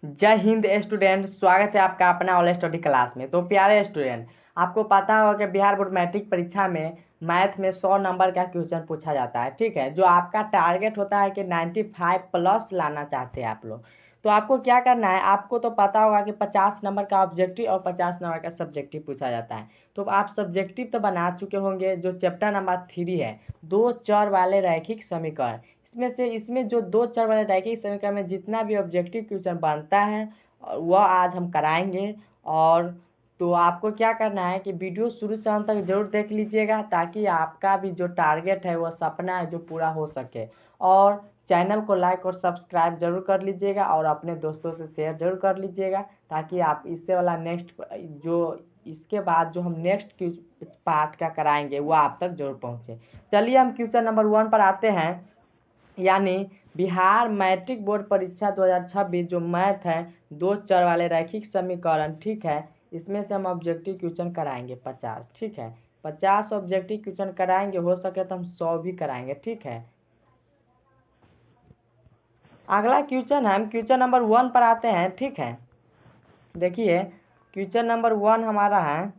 जय हिंद स्टूडेंट, स्वागत है आपका अपना ऑल स्टडी क्लास में। तो प्यारे स्टूडेंट, आपको पता होगा कि बिहार बोर्ड मैट्रिक परीक्षा में मैथ में 100 नंबर का क्वेश्चन पूछा जाता है। ठीक है, जो आपका टारगेट होता है कि 95 प्लस लाना चाहते हैं आप लोग। तो आपको क्या करना है, आपको तो पता होगा कि 50 नंबर का ऑब्जेक्टिव और 50 नंबर का सब्जेक्टिव पूछा जाता है। तो आप सब्जेक्टिव तो बना चुके होंगे, जो चैप्टर नंबर 3 है, दो चर वाले रैखिक समीकरण। इसमें जो दो चर वाले रैखिक समीकरण में जितना भी ऑब्जेक्टिव क्वेश्चन बनता है वह आज हम कराएंगे। और तो आपको क्या करना है कि वीडियो शुरू से अंत तक जरूर देख लीजिएगा, ताकि आपका भी जो टारगेट है वह सपना है जो पूरा हो सके। और चैनल को लाइक और सब्सक्राइब जरूर कर लीजिएगा और अपने दोस्तों से शेयर जरूर कर लीजिएगा, ताकि आप इससे वाला नेक्स्ट जो इसके बाद जो हम नेक्स्ट पार्ट का कराएंगे वो आप तक जरूर पहुँचे। चलिए हम क्वेश्चन नंबर 1 पर आते हैं, यानी बिहार मैट्रिक बोर्ड परीक्षा 2026 जो मैथ है, दो चर वाले रैखिक समीकरण। ठीक है, इसमें से हम ऑब्जेक्टिव क्वेश्चन कराएंगे 50। ठीक है, 50 ऑब्जेक्टिव क्वेश्चन कराएंगे, हो सके तो हम 100 भी कराएंगे। ठीक है, अगला क्वेश्चन है, हम क्वेश्चन नंबर 1 पर आते हैं। ठीक है, देखिए क्वेश्चन नंबर 1 हमारा है,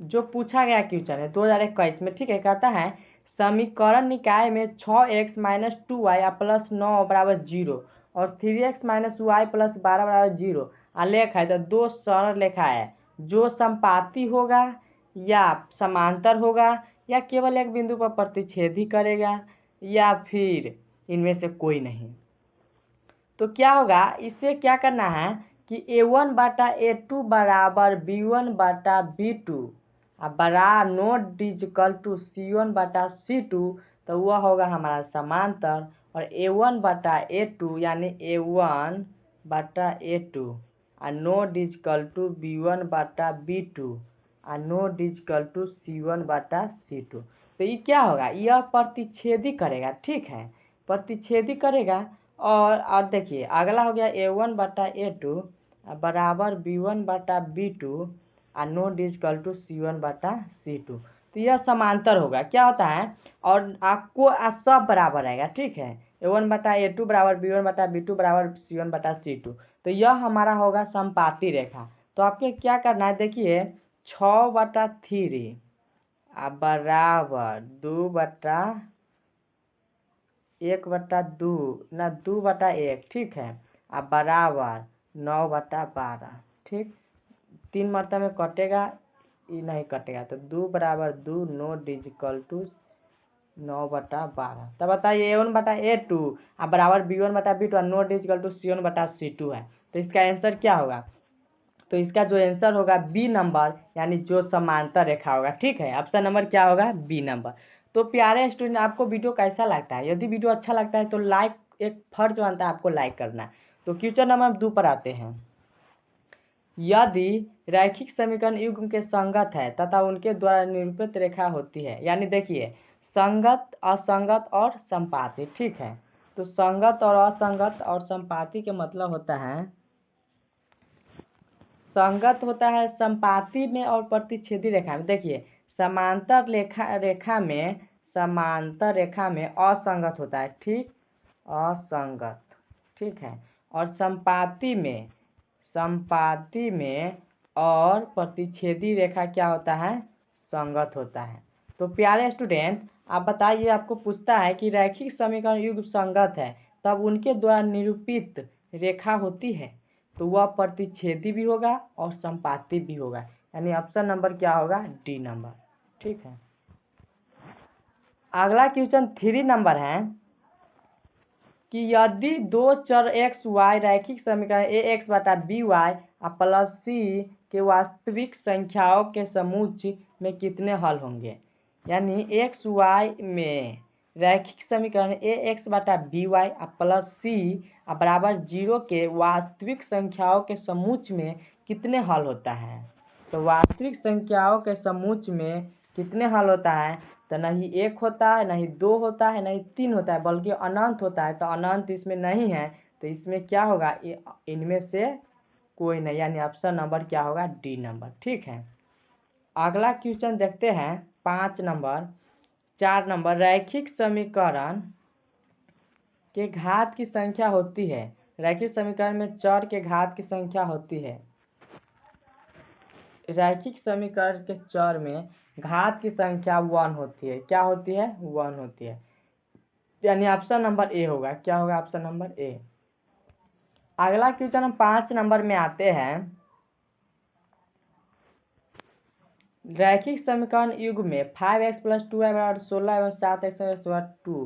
जो पूछा गया क्वेश्चन है 2021 में। ठीक है, कहता है समीकरण निकाय में 6x - 2y प्लस 9 बराबर 0 और 3x - y प्लस 12 बराबर 0 आलेख है। तो दो सरल रेखा है, जो संपाती होगा या समांतर होगा या केवल एक बिंदु पर प्रतिच्छेद ही करेगा या फिर इनमें से कोई नहीं। तो क्या होगा, इससे क्या करना है कि a1 बटा a2 बराबर b1 बटा b2 बड़ा नोट इक्वल टू c1 बटा c2, तो वह होगा हमारा समांतर। और a1 बटा a2 यानी a1 बटा a2 note equal to b1 बटा b2 note equal to c1 बटा c2। तो ये क्या होगा, यह प्रतिच्छेदी करेगा। ठीक है, प्रतिच्छेदी करेगा। और देखिए अगला हो गया a1 बटा a2 बराबर b1 बटा b2 note equal to c1 बटा c2। तो यह समांतर होगा। क्या होता है, और आपको सब बराबर रहेगा। ठीक है, a1 बटा a2 बराबर b1 बटा b2 बराबर c1 बटा c2। तो यह हमारा होगा समपाती रेखा। तो आपको क्या करना है, देखिए 6 बटा 3 बराबर 2 बटा 1 बटा 2 ना 2 बटा 1। ठीक है, बराबर 9 बटा 12। ठीक, 3 मरतबा में कटेगा, ये नहीं कटेगा, तो 2 बराबर 2 नोट इक्वल टू 9 बटा 12। तब बताइए a1 बटा a2 बराबर b1 बटा b2 note equal to c1 बटा c2 है। तो इसका आंसर क्या होगा, तो इसका जो आंसर होगा बी नंबर, यानी जो समांतर रेखा होगा। ठीक है, ऑप्शन नंबर क्या होगा, बी नंबर। तो प्यारे स्टूडेंट, आपको वीडियो कैसा लगता है? यदि वीडियो अच्छा लगता है तो लाइक, एक फर्ज बनता है आपको लाइक करना। तो क्वेश्चन नंबर 2 पर आते हैं, यदि रैखिक समीकरण युग्म के संगत है तथा उनके द्वारा निरूपित रेखा होती है, यानी देखिए संगत, असंगत और संपाती। ठीक है, तो संगत और असंगत और संपाती के मतलब होता है, संगत होता है संपाती में और प्रतिच्छेदी रेखा में। देखिए समांतर रेखा में असंगत होता है। ठीक, असंगत। ठीक है, और संपाती में और प्रतिच्छेदी रेखा क्या होता है, संगत होता है। तो प्यारे स्टूडेंट, आप बताइए, आपको पूछता है कि रैखिक समीकरण युग्म संगत है तब उनके द्वारा निरूपित रेखा होती है, तो वह प्रतिच्छेदी भी होगा और संपाती भी होगा, यानी ऑप्शन नंबर क्या होगा, डी नंबर। ठीक है, अगला क्वेश्चन 3 नंबर है कि यदि दो चर x y रैखिक समीकरण ax बटा by प्लस c के वास्तविक संख्याओं के समूह में कितने हल होंगे, यानी x y में रैखिक समीकरण ax बटा by प्लस c बराबर 0 के वास्तविक संख्याओं के समूह में कितने हल होता है। तो वास्तविक संख्याओं के समूह में कितने हल होता है, तो नहीं 1 होता है, नहीं 2 होता है, नहीं 3 होता है, बल्कि अनंत होता है। तो अनंत इसमें नहीं है, तो इसमें क्या होगा, इनमें से कोई नहीं, यानी ऑप्शन नंबर क्या होगा, डी नंबर। ठीक है, अगला क्वेश्चन देखते हैं 4 नंबर रैखिक समीकरण के घात की संख्या होती है। रैखिक समीकरण में चर के घात की संख्या होती है। रैखिक समीकरण के चर में घात की संख्या 1 होती है। क्या होती है? 1 होती है, यानी ऑप्शन नंबर ए होगा। क्या होगा? Option number A. अगला क्वेश्चन हम 5 नंबर में आते हैं। रैखिक समीकरण युग में 5x + 2y = 16 एवं 7x = 2,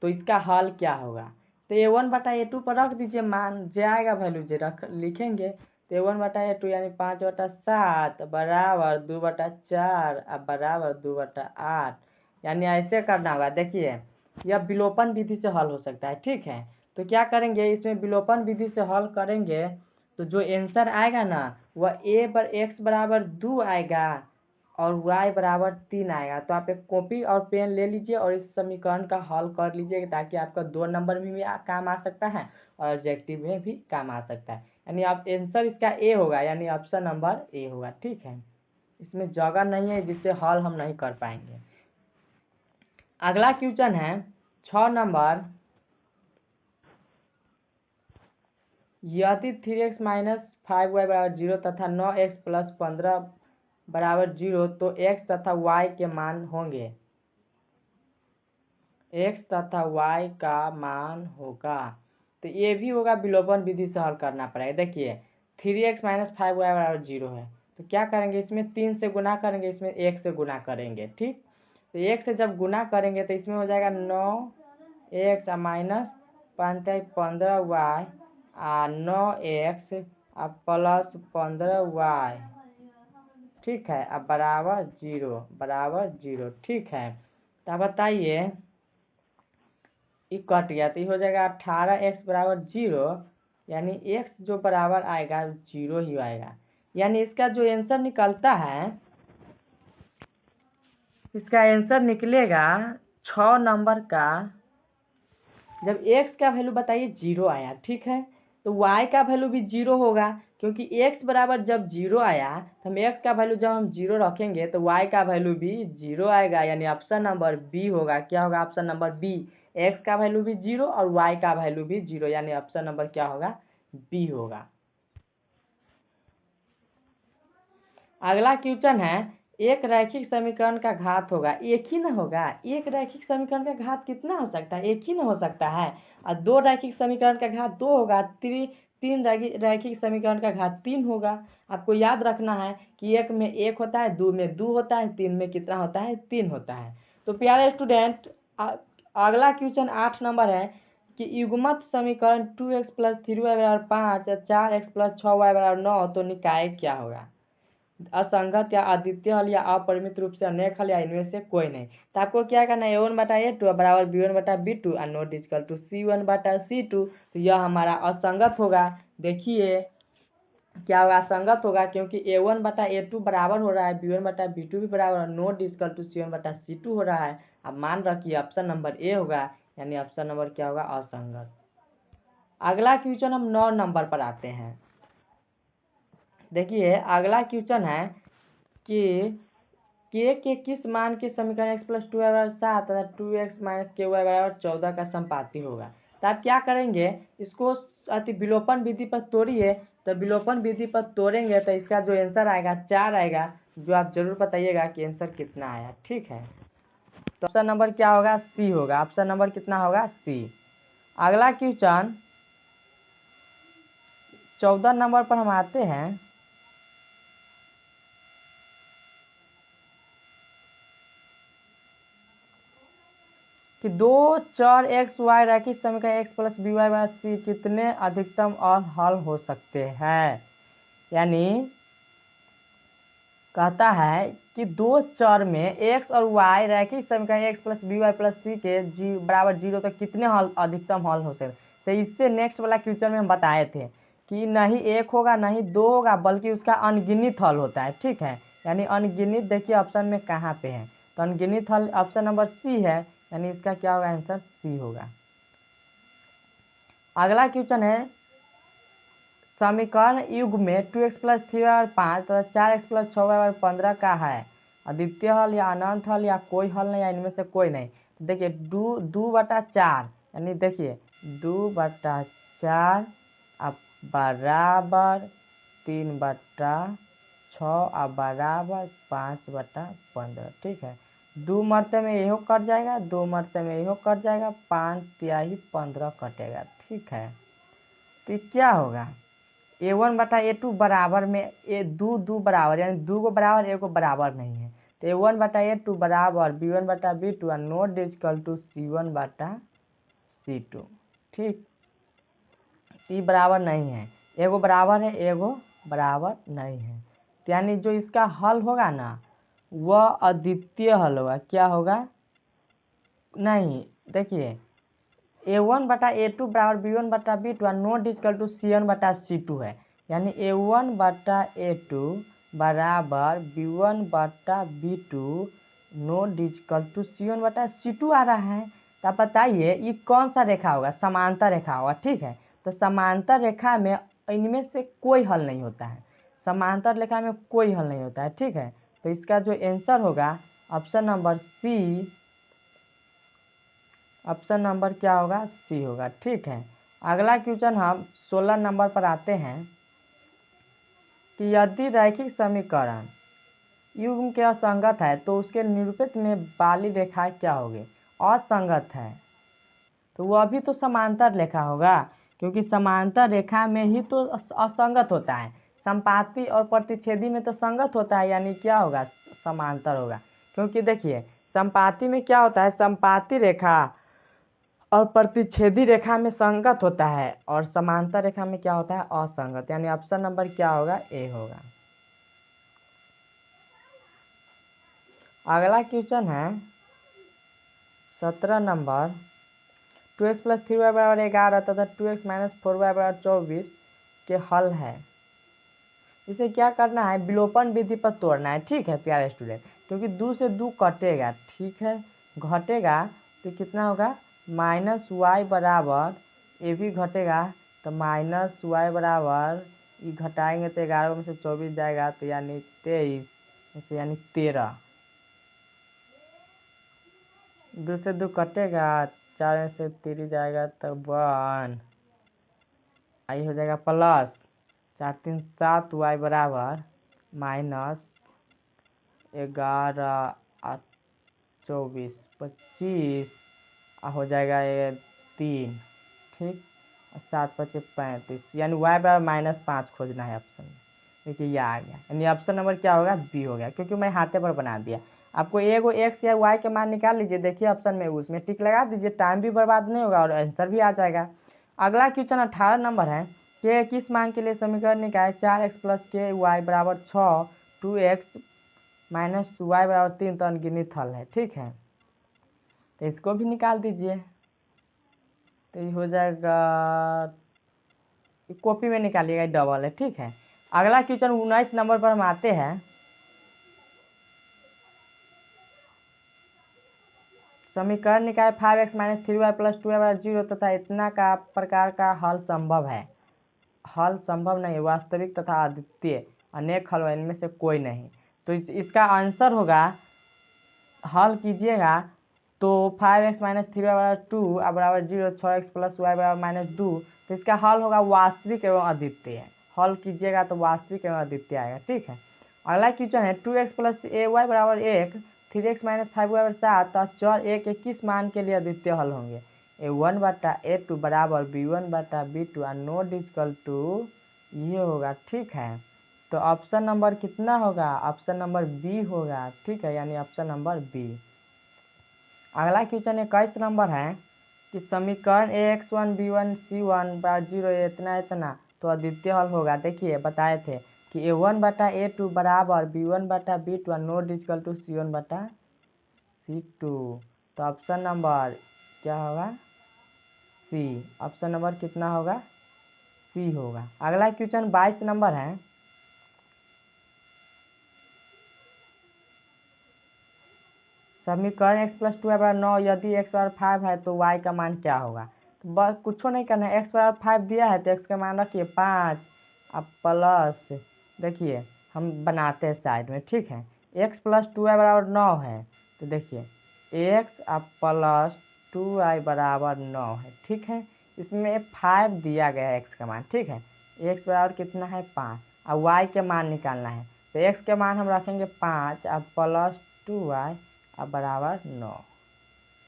तो इसका हल क्या होगा? तो a1/a2 पर रख दीजिए, मान जाएगा वैल्यू जो लिखेंगे तो a1/a2 यानी 5/7 बराबर 2/4 बराबर 2/8, यानी ऐसे करना होगा। देखिए यह विलोपन विधि से हल हो सकता है, ठीक है। तो क्या करेंगे, इसमें विलोपन विधि से हल करेंगे तो जो आंसर आएगा ना वह x बराबर 2 आएगा और y बराबर 3 आएगा। तो आप एक कॉपी और पेन ले लीजिए और इस समीकरण का हल कर लीजिए, ताकि आपका 2 नंबर में भी काम आ सकता है और ऑब्जेक्टिव में भी काम आ सकता है। यानी आप आंसर इसका ए होगा, यानी ऑप्शन नंबर ए होगा, ठीक है। इसमें जगह नहीं है जिससे हल हम नहीं कर पाएंगे। अगला क्वेश्चन है 6 नंबर, यदि 3x - 5y = 0 तथा 9x + 15 = 0 तो x तथा y के मान होंगे। x तथा y का मान होगा, तो ये भी होगा, विलोपन विधि से हल करना पड़ेगा। देखिए 3x - 5y = 0 है, तो क्या करेंगे, इसमें 3 से गुना करेंगे, इसमें 1 से गुना करेंगे, ठीक। तो 1 से जब गुना करेंगे तो इसमें हो जाएगा 9x - 15y 9x plus 15y, ठीक है, अब बराबर 0, ठीक है। तो बताइए ये कट गया तो ये हो जाएगा 18x बराबर 0, यानी x जो बराबर आएगा 0 ही आएगा। यानी इसका जो आंसर निकलता है, इसका आंसर निकलेगा 6 नंबर का, जब x का वैल्यू बताइए 0 आया, ठीक है, तो y का वैल्यू भी 0 होगा, क्योंकि x बराबर जब 0 आया तो हम x का वैल्यू जब हम 0 रखेंगे तो y का वैल्यू भी 0 आएगा, यानी ऑप्शन नंबर बी होगा। क्या होगा? Option number B. x का वैल्यू भी 0 और y का वैल्यू भी 0, यानी ऑप्शन नंबर क्या होगा? बी होगा। अगला क्वेश्चन है, एक रैखिक समीकरण का घात होगा, एक ही ना होगा। एक रैखिक समीकरण का घात कितना हो सकता है? एक ही ना हो सकता है। और 2 रैखिक समीकरण का घात 2 होगा, 3 रैखिक समीकरण का घात 3 होगा। आपको याद रखना है कि 1 में 1 होता है, 2 में 2 होता है, 3 में कितना होता है? 3 होता है। तो प्यारे स्टूडेंट, अगला क्वेश्चन 8 नंबर है कि युग्मत समीकरण 2x + 3y = 5 और 4x + 6y = 9, तो निकाय क्या होगा? असंगत या अद्वितीय हल या अपरिमित रूप से अनेक हल या इनमें से कोई नहीं। तो आपको क्या करना है, a1/a2 बराबर b1/b2 और नॉट इक्वल टू c1/c2। तो यह हमारा असंगत होगा। देखिए क्या होगा? असंगत होगा, क्योंकि a1/a2 बराबर हो रहा है b1/b2 भी बराबर, नॉट इक्वल टू c1/c2 हो रहा है। अब मान रखिए ऑप्शन नंबर ए होगा, यानी ऑप्शन नंबर क्या होगा? असंगत। अगला क्वेश्चन हम 9 नंबर पर आते हैं। देखिए अगला क्वेश्चन है कि के किस मान के समीकरण x + 2y = 7 तथा 2x - ky = 14 का संपाती होगा। तो आप क्या करेंगे, इसको विलोपन विधि पर तोड़िए। तो विलोपन विधि पर तोड़ेंगे तो इसका जो आंसर आएगा 4 आएगा, जो आप जरूर बताइएगा कि आंसर कितना आया, ठीक है। तो ऑप्शन नंबर क्या होगा? सी होगा। ऑप्शन नंबर कितना होगा? सी। अगला क्वेश्चन 14 नंबर पर हम आते हैं कि 2 चर x y रैखिक समीकरण x + by + c कितने अधिकतम और हल हो सकते हैं। यानी कहता है कि 2 चर में x और y रैखिक समीकरण x + by + c के बराबर 0 तो कितने हल अधिकतम हल हो सकते हैं। तो इससे नेक्स्ट वाला क्वेश्चन में हम बताए थे कि नहीं 1 होगा नहीं 2 होगा, बल्कि उसका अनगिनत हल होता है, ठीक है। यानी अनगिनत, देखिए ऑप्शन में कहाँ पे है, तो अनगिनत हल ऑप्शन नंबर सी है, यानी इसका क्या होगा? आंसर सी होगा। अगला क्वेश्चन है, समीकरण युग में 2x + 3y = 5 तथा 4x + 6y = 15 का है। अद्वितीय हल या अनंत हल या कोई हल नहीं या इनमें से कोई नहीं। तो देखिए 2/4 यानी देखिए 2/4 अब बराबर 3/6 अब बराबर 5/15। ठीक है, 2 मरते में इहो कट जाएगा, 2 मरते में इहो कट जाएगा, 5×15 कटेगा। ठीक है, तो क्या होगा A1/A2 बराबर में दो बराबर यानी 2 को बराबर 1 को बराबर नहीं है। तो A1/A2 बराबर B1/B2 और नोट इक्वल टू C1/C2। ठीक, ई बराबर नहीं है, एगो बराबर है एगो बराबर नहीं है। तो यानी जो इसका हल होगा ना वह अद्वितीय हल होगा। क्या होगा? नहीं, देखिए A1/A2 बराबर B1/B2 और नोट इक्वल टू C1/C2 है। यानी A1/A2 बराबर B1/B2 note equal to C1/C2 आ रहा है। तो आप बताइए ये कौन सा रेखा होगा? समांतर रेखा होगा। ठीक है, तो समांतर रेखा में इनमें से कोई हल नहीं होता है, समांतर रेखा में कोई हल नहीं होता है। ठीक है, तो इसका जो आंसर होगा option number C, option number क्या होगा? सी होगा। ठीक है, अगला क्वेश्चन हम 16 नंबर पर आते हैं कि यदि रैखिक समीकरण युग्म के असंगत है तो उसके निरूपित में वाली रेखा क्या होगी? असंगत है तो वह भी तो समांतर रेखा होगा, क्योंकि समांतर रेखा में ही तो असंगत होता है। संपाती और प्रतिच्छेदी में तो संगत होता है, यानी क्या होगा? समांतर होगा। क्योंकि देखिए संपाती में क्या होता है, संपाती रेखा और प्रतिच्छेदी रेखा में संगत होता है और समांतर रेखा में क्या होता है? असंगत। यानी ऑप्शन नंबर क्या होगा? ए होगा। अगला क्वेश्चन है 17 नंबर, 2x + 3y = 11 तथा 2x - 4y = 24 के हल है। इसे क्या करना है? विलोपन विधि पर तोड़ना है। ठीक है प्यारे स्टूडेंट, क्योंकि 2 से 2 कटेगा। ठीक है, घटेगा तो कितना होगा? -y बराबर, ये भी घटेगा तो -y बराबर, ये घटाएंगे तो 11 में से 24 जाएगा तो यानी 23, यानी 13। 2 से 2 कटेगा, 4 में से 3 जाएगा तो 1, आई हो जाएगा प्लस 4 3 7 y बराबर -11 24 25 हो जाएगा ये 3। ठीक, 7 5 35, यानी y बराबर -5 खोजना है ऑप्शन में। देखिए ये आ गया, यानी ऑप्शन नंबर क्या होगा? बी हो गया, क्योंकि मैं हाथे पर बना दिया। आपको एगो एक्स या वाई के मान निकाल लीजिए, देखिए ऑप्शन में उसमें टिक लगा दीजिए, टाइम भी बर्बाद नहीं होगा और आंसर भी आ जाएगा। अगला क्वेश्चन 18 नंबर है कि किस मान के लिए समीकरण निकाले 4x + k y = 6, 2x - y = 3 तो अनगिनत हल है। ठीक है, तो इसको भी निकाल दीजिए, तो ये हो जाएगा, कॉपी में निकालिएगा, डबल है। ठीक है, अगला क्वेश्चन 19 नंबर पर हम आते हैं। समीकरण निकाय 5x - 3y + 2y = 0 तथा इतना का प्रकार का हल संभव है। हल संभव नहीं, वास्तविक तथा अद्वितीय अनेक हल, इनमें से कोई नहीं। तो इसका आंसर होगा, हल कीजिएगा तो 5x - 3y = 2 बराबर 0, 6x + y = -2। तो इसका हल होगा वास्तविक एवं अद्वितीय। हल कीजिएगा तो वास्तविक एवं अद्वितीय आएगा। ठीक है, अगला क्वेश्चन है 2x + ay = 1, 3x - 5y = 7 और चर a के किस मान के लिए अद्वितीय हल होंगे? A1/A2 बराबर B1/B2 और नोट इक्वल टू ये होगा। ठीक है, तो ऑप्शन नंबर कितना होगा? ऑप्शन नंबर बी होगा। ठीक है, यानी ऑप्शन नंबर बी। अगला क्वेश्चन 21 नंबर है कि समीकरण ax1 b1 c1 = 0 इतना इतना तो अद्वितीय हल होगा। देखिए बताए थे कि A1/A2 बराबर B1/B2 और नोट इक्वल टू C1/C2। तो ऑप्शन नंबर क्या होगा? सी। ऑप्शन नंबर कितना होगा? सी होगा। अगला क्वेश्चन 22 नंबर है, समीकरण x + 2y = 9 यदि x = 5 है तो y का मान क्या होगा? तो बस कुछ नहीं करना है, x = 5 दिया है तो x का मान रखिए 5 अब प्लस, देखिए हम बनाते हैं साइड में। ठीक है, x प्लस 2y बराबर 9 है, तो देखिए x अब प्लस 2y बराबर 9 है, ठीक है। इसमें 5 दिया गया है x का मान, ठीक है। x बराबर कितना है 5, अब y के मान निकालना है, तो x के मान हम रखेंगे 5 अब प्लस 2y अब बराबर 9,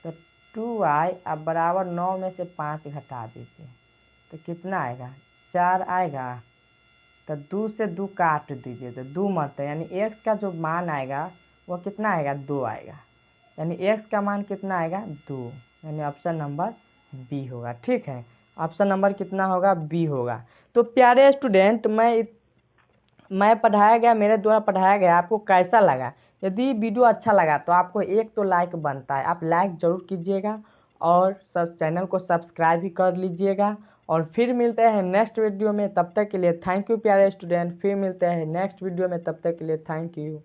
तो 2y अब बराबर 9 में से 5 घटा दीजिए तो कितना आएगा 4 आएगा, तो 2 से 2 काट दीजिए तो 2 मरते यानी x का जो मान आएगा वो कितना आएगा 2 आएगा, यानी x का मान कितना आएगा 2, यानी ऑप्शन नंबर बी होगा, ठीक है। ऑप्शन नंबर कितना होगा बी होगा। तो प्यारे स्टूडेंट मैं पढ़ाया गया, मेरे द्वारा पढ़ाया गया आपको कैसा लगा? यदि वीडियो अच्छा लगा तो आपको एक तो लाइक बनता है, आप लाइक ज़रूर कीजिएगा और चैनल को सब्सक्राइब भी कर लीजिएगा। और फिर मिलते हैं नेक्स्ट वीडियो में, तब तक के लिए थैंक यू प्यारे स्टूडेंट। फिर मिलते हैं नेक्स्ट वीडियो में, तब तक के लिए थैंक यू।